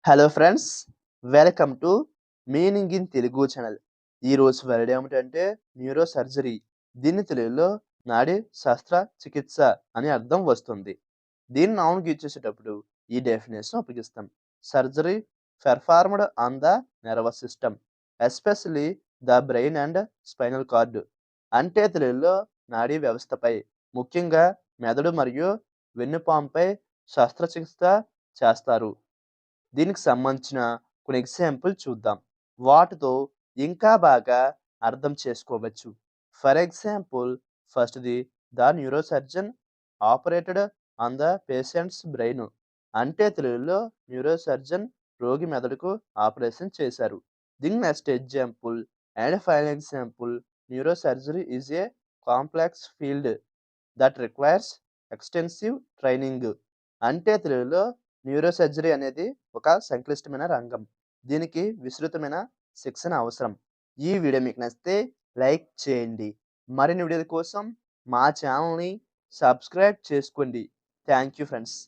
Hello friends, welcome to meaning in Telugu channel. ఈరోజు word ఏమిటంటే neuro surgery. దీన్ని తెలుగులో నాడి శస్త్రచికిత్స అని అర్థం వస్తుంది. దీన్ని నామకి ఇచ్చేసేటప్పుడు ఈ డెఫినేషన్ ఉపయోగిస్తాం. Surgery performed on the nervous system, especially the brain and spinal cord. అంటే తెలుగులో నాడీ వ్యవస్థపై, ముఖ్యంగా మెదడు మరియు వెన్నుపాముపై శస్త్రచికిత్స చేస్తారు. దీనికి సంబంధించిన కొన్ని ఎగ్జాంపుల్ చూద్దాం. వాటితో ఇంకా బాగా అర్థం చేసుకోవచ్చు. ఫర్ ఎగ్జాంపుల్, ఫస్ట్‌ది the neurosurgeon operated on the patients brain. అంటే తెలుగులో న్యూరోసర్జన్ రోగి మెదడుకు ఆపరేషన్ చేశారు. దీని next example and final example, neurosurgery is a complex field that requires extensive training. అంటే తెలుగులో న్యూరోసర్జరీ అనేది ఒక సంక్లిష్టమైన రంగం. దీనికి విస్తృతమైన శిక్షణ అవసరం. ఈ వీడియో మీకు నచ్చితే లైక్ చేయండి. మరిన్ని వీడియోల కోసం మా ఛానల్‌ని సబ్స్క్రైబ్ చేసుకోండి. Thank you friends.